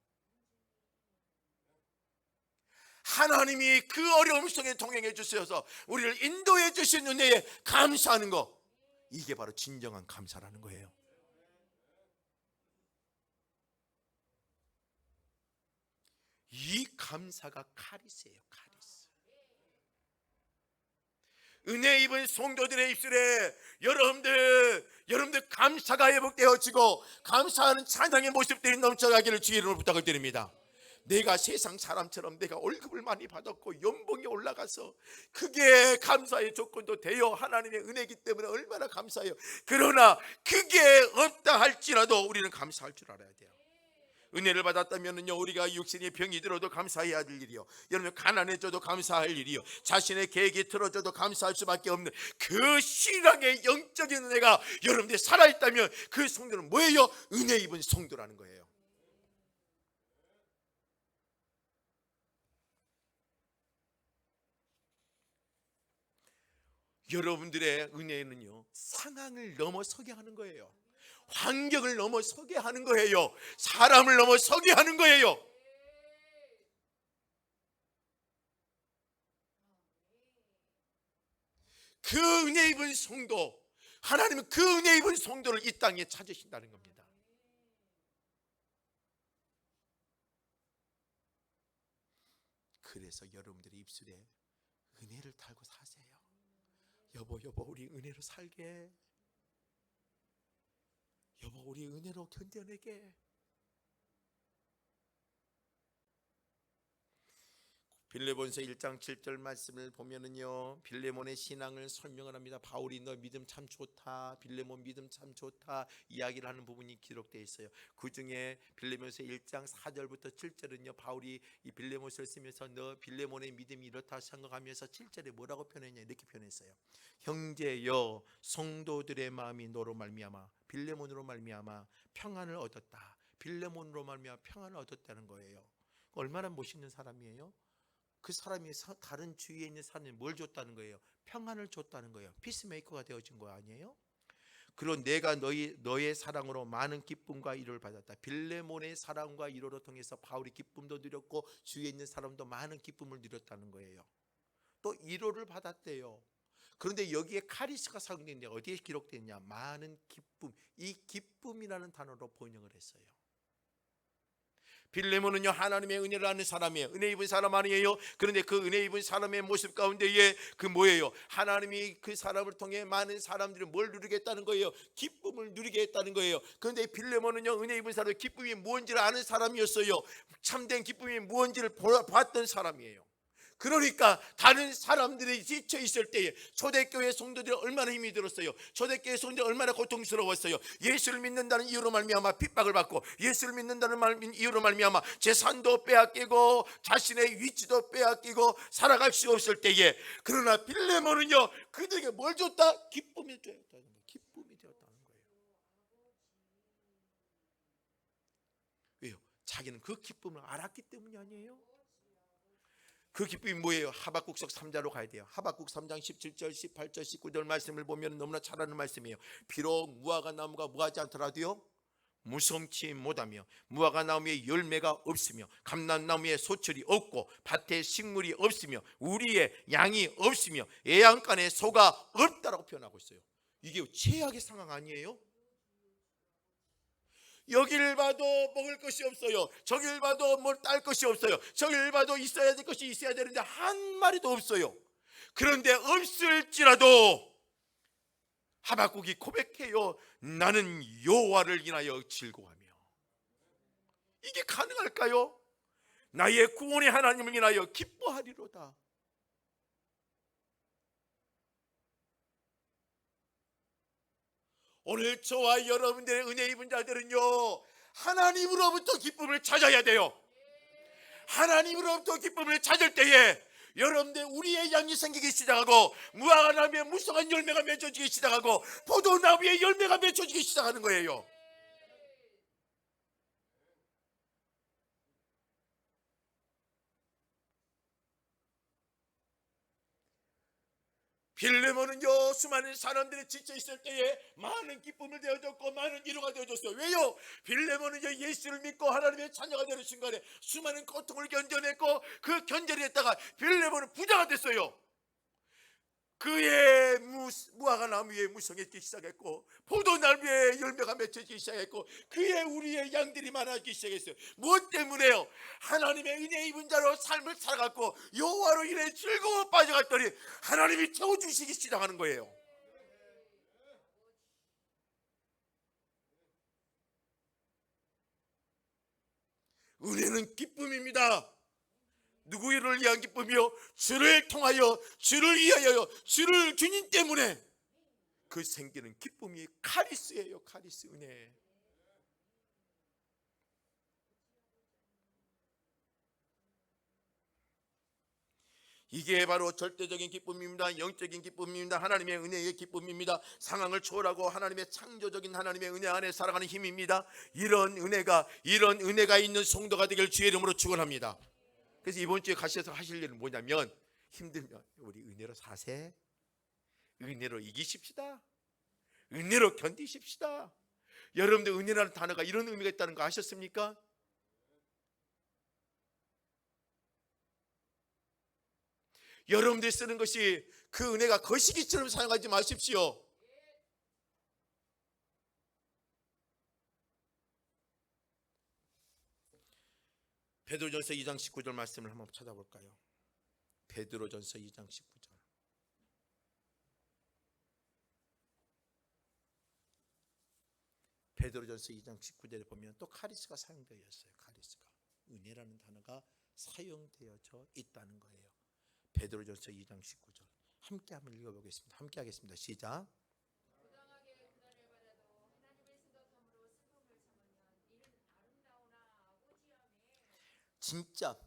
하나님이 그 어려움 속에 동행해 주셔서 우리를 인도해 주신 은혜에 감사하는 거, 이게 바로 진정한 감사라는 거예요. 이 감사가 카리스예요. 카리스. 은혜 입은 성도들의 입술에 여러분들 감사가 회복되어지고 감사하는 찬양의 모습들이 넘쳐가기를 주의 이름으로 부탁을 드립니다. 내가 세상 사람처럼 내가 월급을 많이 받았고 연봉이 올라가서 그게 감사의 조건도 되어 하나님의 은혜이기 때문에 얼마나 감사해요. 그러나 그게 없다 할지라도 우리는 감사할 줄 알아야 돼요. 은혜를 받았다면요 우리가 육신이 병이 들어도 감사해야 될 일이요, 여러분 가난해져도 감사할 일이요, 자신의 계획이 틀어져도 감사할 수밖에 없는 그 신앙의 영적인 은혜가 여러분들이 살아있다면 그 성도는 뭐예요? 은혜 입은 성도라는 거예요. 여러분들의 은혜는요 상황을 넘어서게 하는 거예요. 환경을 넘어서게 하는 거예요. 사람을 넘어서게 하는 거예요. 그 은혜 입은 성도, 하나님은 그 은혜 입은 성도를 이 땅에 찾으신다는 겁니다. 그래서 여러분들의 입술에 은혜를 달고 사세요. 여보 우리 은혜로 살게. 여보 우리 은혜로 견뎌내게. 빌레몬서 1장 7절 말씀을 보면은요 빌레몬의 신앙을 설명을 합니다. 바울이 너 믿음 참 좋다, 빌레몬 믿음 참 좋다 이야기를 하는 부분이 기록되어 있어요. 그 중에 빌레몬서 1장 4절부터 7절은요 바울이 이 빌레몬서를 쓰면서 너 빌레몬의 믿음이 이렇다 생각하면서 7절에 뭐라고 표현했냐 이렇게 표현했어요. 형제여 성도들의 마음이 너로 말미암아 빌레몬으로 말미암아 평안을 얻었다. 빌레몬으로 말미암아 평안을 얻었다는 거예요. 얼마나 멋있는 사람이에요. 그 사람이 다른 주위에 있는 사람이 뭘 줬다는 거예요? 평안을 줬다는 거예요. 피스메이커가 되어진 거 아니에요? 그런 내가 너의 사랑으로 많은 기쁨과 위로를 받았다. 빌레몬의 사랑과 위로를 통해서 바울이 기쁨도 누렸고 주위에 있는 사람도 많은 기쁨을 누렸다는 거예요. 또 위로를 받았대요. 그런데 여기에 카리스가 사용되는데 어디에 기록됐냐? 많은 기쁨. 이 기쁨이라는 단어로 번역을 했어요. 빌레몬은요 하나님의 은혜를 아는 사람이에요. 은혜 입은 사람 아니에요. 그런데 그 은혜 입은 사람의 모습 가운데에 그 뭐예요? 하나님이 그 사람을 통해 많은 사람들이 뭘 누리겠다는 거예요? 기쁨을 누리게 했다는 거예요. 그런데 빌레몬은요 은혜 입은 사람, 기쁨이 무엇인지를 아는 사람이었어요. 참된 기쁨이 무엇인지를 봤던 사람이에요. 그러니까 다른 사람들이 지쳐 있을 때에 초대교회 성도들이 얼마나 힘이 들었어요. 초대교회 성도들이 얼마나 고통스러웠어요. 예수를 믿는다는 이유로 말미암아 핍박을 받고, 예수를 믿는다는 이유로 말미암아 재산도 빼앗기고 자신의 위치도 빼앗기고 살아갈 수 없을 때에, 그러나 빌레몬은요 그들에게 뭘 줬다? 기쁨이 되었다는 거예요. 기쁨이 되었다는 거예요. 왜요? 자기는 그 기쁨을 알았기 때문이 아니에요? 그 기쁨이 뭐예요? 하박국서 3자로 가야 돼요. 하박국 3장 17절 18절 19절 말씀을 보면 너무나 잘 아는 말씀이에요. 비록 무화과 나무가 무하지 않더라도요 무성치 못하며 무화과 나무에 열매가 없으며 감람나무에 소철이 없고 밭에 식물이 없으며 우리의 양이 없으며 애양간에 소가 없다라고 표현하고 있어요. 이게 최악의 상황 아니에요? 여기를 봐도 먹을 것이 없어요. 저기를 봐도 뭘 딸 것이 없어요. 저기를 봐도 있어야 될 것이 있어야 되는데 한 마리도 없어요. 그런데 없을지라도 하박국이 고백해요. 나는 여호와를 인하여 즐거워하며. 이게 가능할까요? 나의 구원의 하나님을 인하여 기뻐하리로다. 오늘 저와 여러분들의 은혜 입은 자들은요 하나님으로부터 기쁨을 찾아야 돼요. 하나님으로부터 기쁨을 찾을 때에 여러분들 우리의 양이 생기기 시작하고 무화과 나무에 무성한 열매가 맺어지기 시작하고 포도나무에 열매가 맺어지기 시작하는 거예요. 빌레몬은요 수많은 사람들이 지쳐 있을 때에 많은 기쁨을 되어줬고 많은 위로가 되어줬어요. 왜요? 빌레몬은요 예수를 믿고 하나님의 자녀가 되는 순간에 수많은 고통을 견뎌냈고 그 견뎌를 했다가 빌레몬은 부자가 됐어요. 그의 무화과 나무에 무성해지기 시작했고 포도나무에 열매가 맺혀지기 시작했고 그의 우리의 양들이 많아지기 시작했어요. 무엇 때문에요? 하나님의 은혜 입은 자로 삶을 살아갔고 여호와로 인해 즐거워 빠져갔더니 하나님이 채워주시기 시작하는 거예요. 은혜는 기쁨입니다. 누구를 위한 기쁨이요? 주를 통하여 주를 위하여 주를 주님 때문에 그 생기는 기쁨이 카리스예요. 카리스 은혜. 이게 바로 절대적인 기쁨입니다. 영적인 기쁨입니다. 하나님의 은혜의 기쁨입니다. 상황을 초월하고 하나님의 창조적인 하나님의 은혜 안에 살아가는 힘입니다. 이런 은혜가 있는 성도가 되길 주의 이름으로 축원합니다. 그래서 이번 주에 가셔서 하실 일은 뭐냐면 힘들면 우리 은혜로 사세, 은혜로 이기십시다, 은혜로 견디십시다. 여러분들 은혜라는 단어가 이런 의미가 있다는 거 아셨습니까? 여러분들이 쓰는 것이 그 은혜가 거시기처럼 사용하지 마십시오. 베드로전서 2장 19절 말씀을 한번 찾아볼까요? 베드로전서 2장 19절. 베드로전서 2장 19절에 보면 또 카리스가 사용되어 있어요. 카리스가 은혜라는 단어가 사용되어져 있다는 거예요. 베드로전서 2장 19절 함께 한번 읽어보겠습니다. 함께 하겠습니다. 시작. 진짜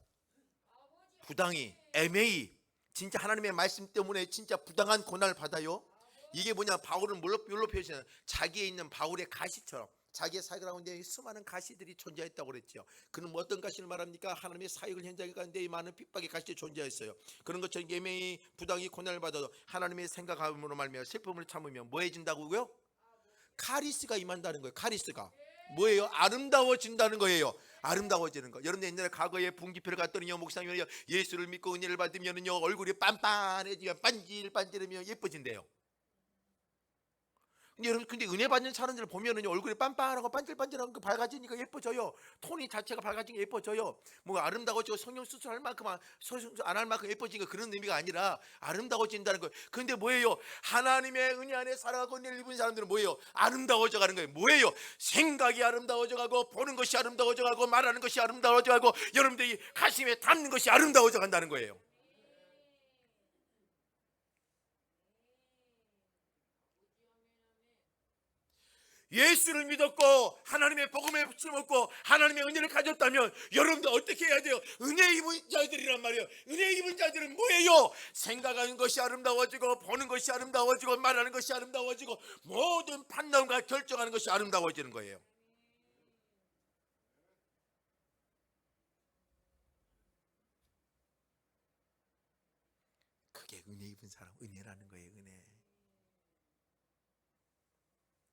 부당히 애매히 진짜 하나님의 말씀 때문에 진짜 부당한 고난을 받아요. 이게 뭐냐? 바울은 뭘로 표시하냐? 자기에 있는 바울의 가시처럼 자기의 사역 가운데 수많은 가시들이 존재했다고 그랬죠. 그는 뭐 어떤 가시를 말합니까? 하나님의 사역을 현장에 가는데 많은 핍박의 가시들이 존재했어요. 그런 것처럼 예매히 부당히 고난을 받아도 하나님의 생각함으로 말미암아 슬픔을 참으면 뭐 해진다고요? 카리스가 임한다는 거예요. 카리스가 뭐예요? 아름다워진다는 거예요. 아름다워지는 거. 여러분 옛날에 과거에 분기표를 갔더니요 목사님이 예수를 믿고 은혜를 받으면요 얼굴이 빤빤해지면 반질반질하며 예뻐진대요. 근데 여러분 근데 은혜 받는 사람들을 보면은 얼굴이 빤빤하고 반질반질하고 밝아지니까 예뻐져요. 톤이 자체가 밝아지니까 예뻐져요. 뭐 아름다워지고 성형 수술할 만큼 안 할 만큼 예뻐지니까 그런 의미가 아니라 아름다워진다는 거예요. 근데 뭐예요? 하나님의 은혜 안에 살아가고 은혜를 입은 사람들은 뭐예요? 아름다워져 가는 거예요. 뭐예요? 생각이 아름다워져 가고 보는 것이 아름다워져 가고 말하는 것이 아름다워져 가고 여러분들이 가슴에 담는 것이 아름다워져 간다는 거예요. 예수를 믿었고 하나님의 복음에 붙여먹고 하나님의 은혜를 가졌다면 여러분들 어떻게 해야 돼요? 은혜 입은 자들이란 말이에요. 은혜 입은 자들은 뭐예요? 생각하는 것이 아름다워지고 보는 것이 아름다워지고 말하는 것이 아름다워지고 모든 판단과 결정하는 것이 아름다워지는 거예요. 사람, 은혜라는 거예요. 은혜.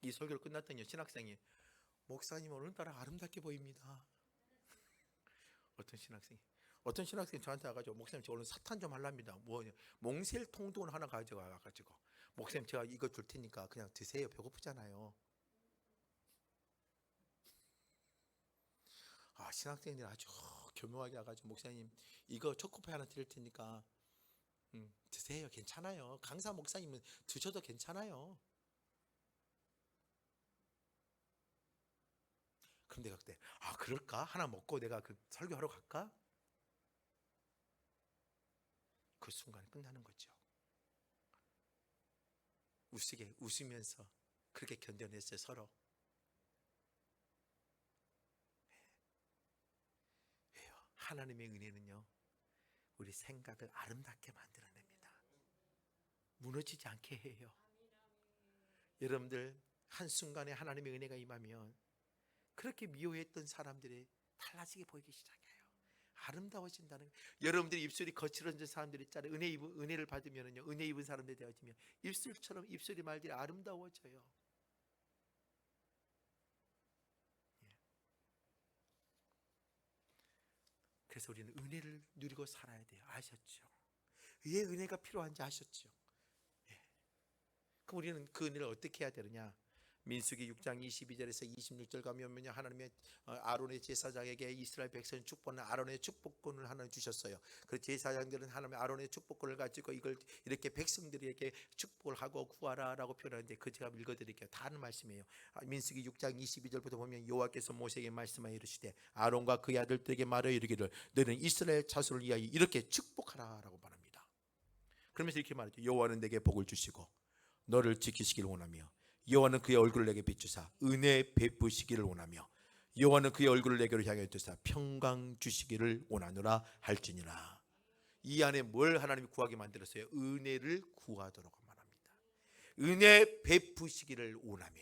이 설교를 끝났더니 신학생이 목사님 오늘따라 아름답게 보입니다. 어떤 신학생이 저한테 와가지고 목사님 저 오늘 사탄 좀 하랍니다. 뭐 몽셀 통돈 하나 가져와가지고 목사님 제가 이거 줄 테니까 그냥 드세요. 배고프잖아요. 신학생들이 아주 교묘하게 와가지고 목사님 이거 초코파이 하나 드릴 테니까 드세요. 괜찮아요. 강사 목사님은 드셔도 괜찮아요. 그럼 내가 그때 그럴까? 하나 먹고 내가 그 설교하러 갈까? 그 순간에 끝나는 거죠. 웃으면서 그렇게 견뎌냈어요. 서로. 왜요? 하나님의 은혜는요 우리 생각을 아름답게 만들어냅니다. 무너지지 않게 해요. 여러분들 한순간에 하나님의 은혜가 임하면 그렇게 미워했던 사람들이 달라지게 보이기 시작해요. 아름다워진다는 거예요. 여러분들이 입술이 거칠어진 사람들 있잖아요. 은혜를 받으면요, 은혜 입은 사람들이 되어지면 입술처럼 입술이 말들이 아름다워져요. 그래서 우리는 은혜를 누리고 살아야 돼요. 아셨죠? 왜 은혜가 필요한지 아셨죠? 그럼 우리는 그 은혜를 어떻게 해야 되느냐? 민수기 6장 22절에서 26절 가면 하나님의 아론의 제사장에게 이스라엘 백성을 축복하는 아론의 축복권을 하나 주셨어요. 그 제사장들은 하나님의 아론의 축복권을 가지고 이걸 이렇게 백성들에게 축복을 하고 구하라라고 표현하는데 그 제가 읽어드릴게요. 다 하는 말씀이에요. 민수기 6장 22절부터 보면 여호와께서 모세에게 말씀하여 이르시되 아론과 그의 아들들에게 말하여 이르기를 너는 이스라엘 자손을 위하여 이렇게 축복하라라고 말합니다. 그러면서 이렇게 말하죠. 여호와는 내게 복을 주시고 너를 지키시기를 원하며 여호와는 그의 얼굴을 내게 비추사 은혜 베푸시기를 원하며 여호와는 그의 얼굴을 내게로 향하여 드사 평강 주시기를 원하노라 할지니라. 이 안에 뭘 하나님이 구하게 만들었어요? 은혜를 구하도록 말합니다. 은혜 베푸시기를 원하며.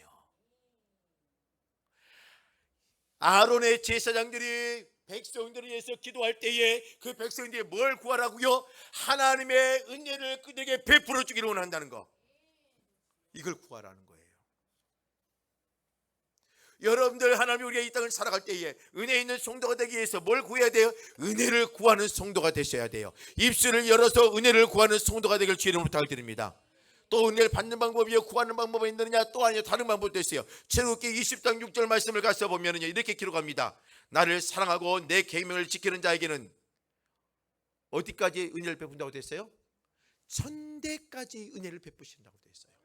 아론의 제사장들이 백성들을 위해서 기도할 때에 그 백성들이 뭘 구하라고요? 하나님의 은혜를 그들에게 베풀어 주기를 원한다는 거. 이걸 구하라는 거예요. 여러분들 하나님이 우리가 이 땅을 살아갈 때에 은혜 있는 성도가 되기 위해서 뭘 구해야 돼요? 은혜를 구하는 성도가 되셔야 돼요. 입술을 열어서 은혜를 구하는 성도가 되길 주의 이름으로 부탁드립니다. 또 은혜를 받는 방법이요 구하는 방법이 있느냐? 또 아니요 다른 방법도 있어요. 출애굽기 20장 6절 말씀을 가서 보면은요 이렇게 기록합니다. 나를 사랑하고 내 계명을 지키는 자에게는 어디까지 은혜를 베푼다고 되어 있어요? 천대까지 은혜를 베푸신다고 되어 있어요.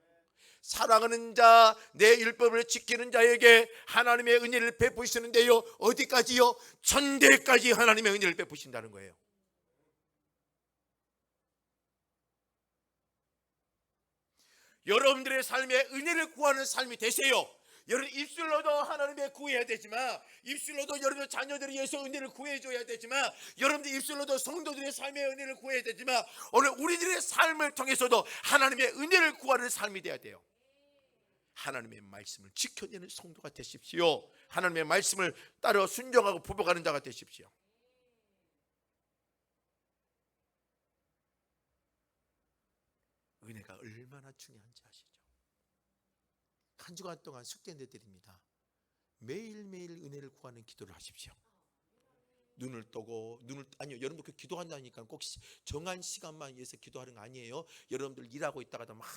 사랑하는 자, 내 율법을 지키는 자에게 하나님의 은혜를 베푸시는데요 어디까지요? 천대까지 하나님의 은혜를 베푸신다는 거예요. 여러분들의 삶에 은혜를 구하는 삶이 되세요. 여러분 입술로도 하나님의 구해야 되지만, 입술로도 여러분의 자녀들을 위해서 은혜를 구해줘야 되지만, 여러분들 입술로도 성도들의 삶의 은혜를 구해야 되지만, 오늘 우리들의 삶을 통해서도 하나님의 은혜를 구하는 삶이 돼야 돼요. 하나님의 말씀을 지켜내는 성도가 되십시오. 하나님의 말씀을 따라 순종하고 부복하는 자가 되십시오. 은혜가 얼마나 중요한지 아시죠? 한 주간 동안 숙제 내드립니다. 매일매일 은혜를 구하는 기도를 하십시오. 눈을 뜨고 아니요 여러분들 그 기도한다니까 꼭 정한 시간만 위해서 기도하는 거 아니에요. 여러분들 일하고 있다가도 막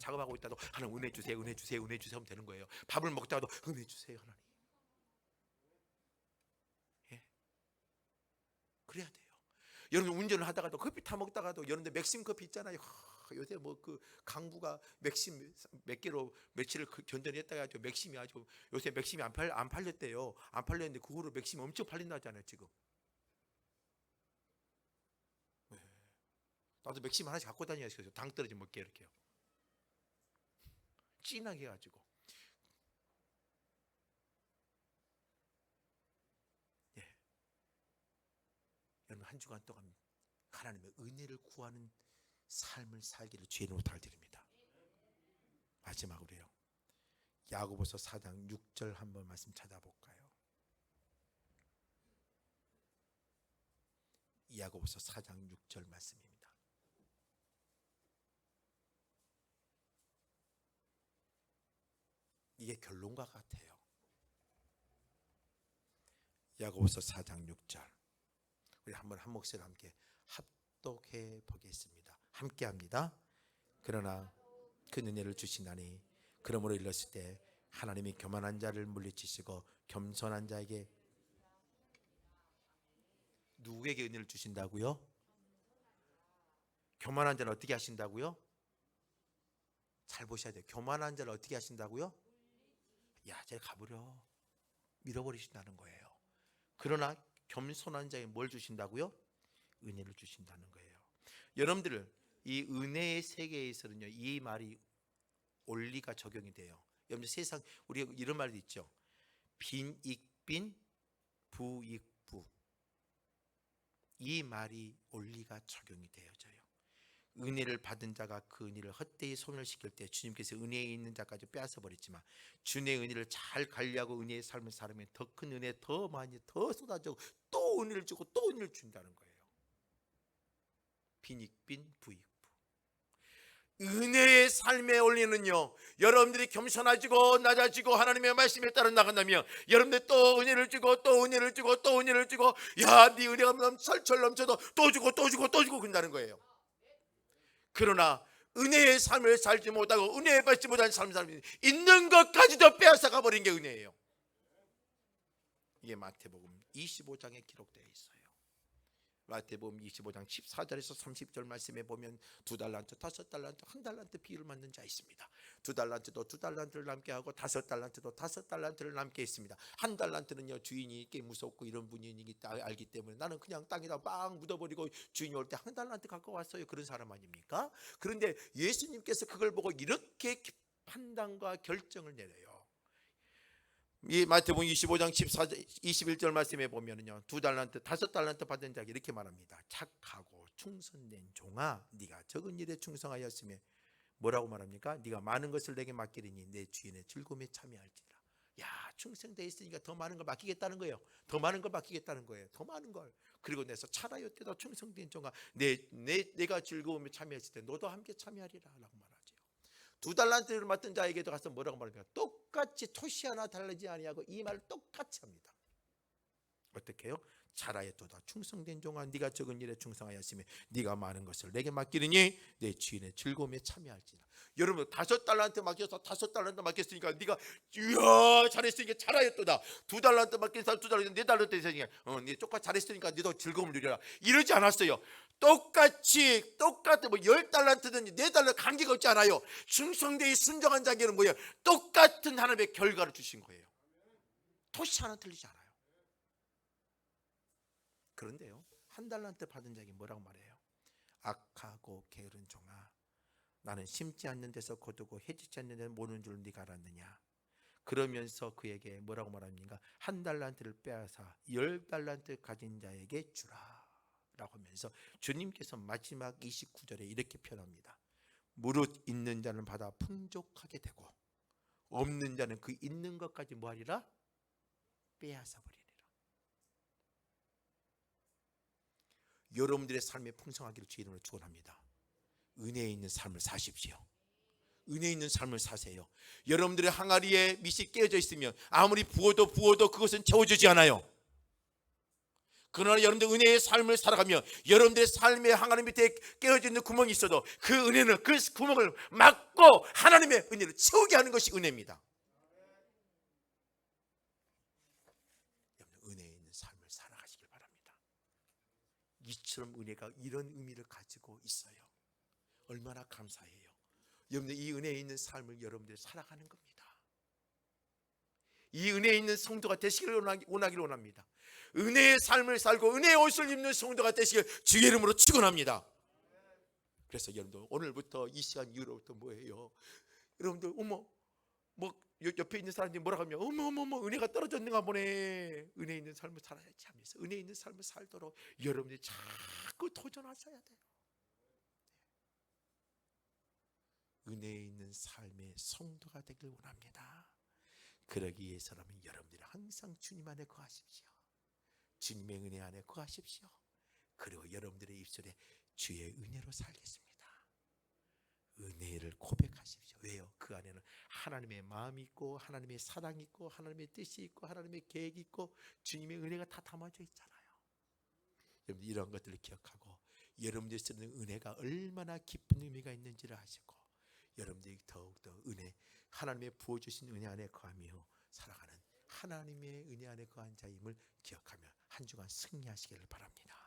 작업하고 있다도 하나님 은혜 주세요, 은혜 주세요, 은혜 주세요 하면 되는 거예요. 밥을 먹다가도 은혜 주세요 하나님. 예? 그래야 돼요. 여러분 운전을 하다가도 커피 타 먹다가도 여러분들 맥심 커피 있잖아요. 요새 뭐 그 강부가 맥심 몇 개로 며칠을 견뎌냈다가 아주 맥심이 아주 요새 맥심이 안 팔렸대요. 안 팔렸는데 그 후로 맥심이 엄청 팔린다잖아요 지금. 네. 나도 맥심 하나씩 갖고 다녀야 돼요. 당 떨어지면 먹게 이렇게요. 진하게 해가지고. 예. 여러분 한 주간 동안 하나님의 은혜를 구하는 삶을 살기를 주의 이름으로 부탁드립니다. 마지막으로요. 야고보서 4장 6절 한번 말씀 찾아볼까요? 야고보서 4장 6절 말씀입니다. 이게 결론과 같아요. 야고보서 4장 6절 우리 한번 한 목소리로 함께 합독해 보겠습니다. 함께 합니다. 그러나 그 은혜를 주시나니 그러므로 일렀을 때 하나님이 교만한 자를 물리치시고 겸손한 자에게 누구에게 은혜를 주신다고요? 교만한 자는 어떻게 하신다고요? 잘 보셔야 돼요. 교만한 자를 어떻게 하신다고요? 야, 쟤 가버려. 밀어버리신다는 거예요. 그러나 겸손한 자에게 뭘 주신다고요? 은혜를 주신다는 거예요. 여러분들 이 은혜의 세계에서는요, 이 말이 원리가 적용이 돼요. 여러분 세상 우리가 이런 말도 있죠. 빈익빈 부익부. 이 말이 원리가 적용이 되어져요. 은혜를 받은 자가 그 은혜를 헛되이 소멸시킬 때 주님께서 은혜에 있는 자까지 빼앗아 버렸지만 주님의 은혜를 잘 관리하고 은혜의 삶을 살면 더 큰 은혜 더 많이 더 쏟아지고 또 은혜를 주고 또 은혜를 준다는 거예요. 빈익빈 부익부. 은혜의 삶의 원리는요, 여러분들이 겸손해지고 낮아지고 하나님의 말씀에 따라 나간다면 여러분들 또 은혜를 주고 또 은혜를 주고 또 은혜를 주고, 야, 네 은혜가 철철 넘쳐도 또 주고 또 주고 또 주고 그런다는 거예요. 그러나 은혜의 삶을 살지 못하고 은혜에 받지 못한 삶을 살면 있는 것까지도 빼앗아가 버린 게 은혜예요. 이게 마태복음 25장에 기록되어 있어요. 마태복음 25장 14절에서 30절 말씀에 보면 2달란트, 5달란트, 1달란트 비유를 맞는 자 있습니다. 2달란트도 2달란트를 남게 하고 5달란트도 5달란트를 남게 했습니다. 1달란트는요, 주인이 꽤 무섭고 이런 분이 알기 때문에 나는 그냥 땅에다 빵 묻어버리고 주인이 올 때 1달란트 갖고 왔어요. 그런 사람 아닙니까? 그런데 예수님께서 그걸 보고 이렇게 판단과 결정을 내려요. 이 마태복음 25장 21절 말씀에 보면은요, 2달란트, 5달란트 받은 자에게 이렇게 말합니다. 착하고 충성된 종아, 네가 적은 일에 충성하였으며 뭐라고 말합니까? 네가 많은 것을 내게 맡기리니 내 주인의 즐거움에 참여할지라. 야, 충성되어 있으니까 더 많은 걸 맡기겠다는 거예요. 더 많은 걸 맡기겠다는 거예요. 더 많은 걸. 그리고 내서 차라였대다 충성된 종아, 내가 즐거움에 참여했을 때 너도 함께 참여하리라 라고 말하죠. 2달란트를 맡은 자에게도 가서 뭐라고 말합니까? 똑같이 토시 하나 달라지지 아니하고 이 말을 똑같이 합니다. 어떻게 해요? 잘하였도다 충성된 종아, 네가 적은 일에 충성하였으며 네가 많은 것을 내게 맡기느니 내 주인의 즐거움에 참여할지라. 여러분 5달란트 맡겨서 5달란트 맡겼으니까 네가 이야 잘했으니까 잘하였도다. 2달란트 맡긴 사람 2달란트 4달란트 했으니까 네 똑같이 잘했으니까 너도 즐거움을 누려라. 이러지 않았어요. 똑같은 뭐 10달란트든지 4달란트 관계가 없지 않아요. 충성되이 순종한 자에게는 뭐예요? 똑같은 하나님의 결과를 주신 거예요. 토시 하나 틀리지 않아요. 그런데요, 1달란트 받은 자에게 뭐라고 말해요? 악하고 게으른 종아, 나는 심지 않는 데서 거두고 해지지 않는 데서 모는 줄 네가 알았느냐. 그러면서 그에게 뭐라고 말합니까? 1달란트를 빼앗아 10달란트 가진 자에게 주라 라고 하면서 주님께서 마지막 29절에 이렇게 표현합니다. 무릇 있는 자는 받아 풍족하게 되고 없는 자는 그 있는 것까지 뭐하리라? 빼앗아 버리리라. 여러분들의 삶에 풍성하기를 주의 이름으로 축원합니다. 은혜에 있는 삶을 사십시오. 은혜 있는 삶을 사세요. 여러분들의 항아리에 밑이 깨어져 있으면 아무리 부어도 그것은 채워지지 않아요. 그러나 여러분들 은혜의 삶을 살아가면 여러분들의 삶의 항아리 밑에 깨어져 있는 구멍이 있어도 그 은혜는 그 구멍을 막고 하나님의 은혜를 채우게 하는 것이 은혜입니다. 여러분 은혜에 있는 삶을 살아가시길 바랍니다. 이처럼 은혜가 이런 의미를 가지고 있어요. 얼마나 감사해요. 여러분들 이 은혜에 있는 삶을 여러분들이 살아가는 겁니다. 이 은혜에 있는 성도가 되시기를 원하기를 원합니다. 은혜의 삶을 살고 은혜의 옷을 입는 성도가 되시길 주의 이름으로 축원합니다. 그래서 여러분들 오늘부터 이 시간 이후로부터 뭐예요? 여러분들 어머 뭐 옆에 있는 사람들이 뭐라고 하면 어머 은혜가 떨어졌는가 보네. 은혜 있는 삶을 살아야지 하면서 은혜 있는 삶을 살도록 여러분들이 자꾸 도전하셔야 돼요. 은혜에 있는 삶의 성도가 되길 원합니다. 그러기 위해서라면 여러분들이 항상 주님 안에 거하십시오. 주님의 은혜 안에 거하십시오. 그리고 여러분들의 입술에 주의 은혜로 살겠습니다. 은혜를 고백하십시오. 왜요? 그 안에는 하나님의 마음이 있고 하나님의 사랑이 있고 하나님의 뜻이 있고 하나님의 계획이 있고 주님의 은혜가 다 담아져 있잖아요. 여러분 이런 것들을 기억하고 여러분들이 쓰는 은혜가 얼마나 깊은 의미가 있는지를 아시고 여러분들이 더욱더 은혜 하나님의 부어주신 은혜 안에 거하며 살아가는 하나님의 은혜 안에 거한 자임을 기억하며 한 주간 승리하시기를 바랍니다.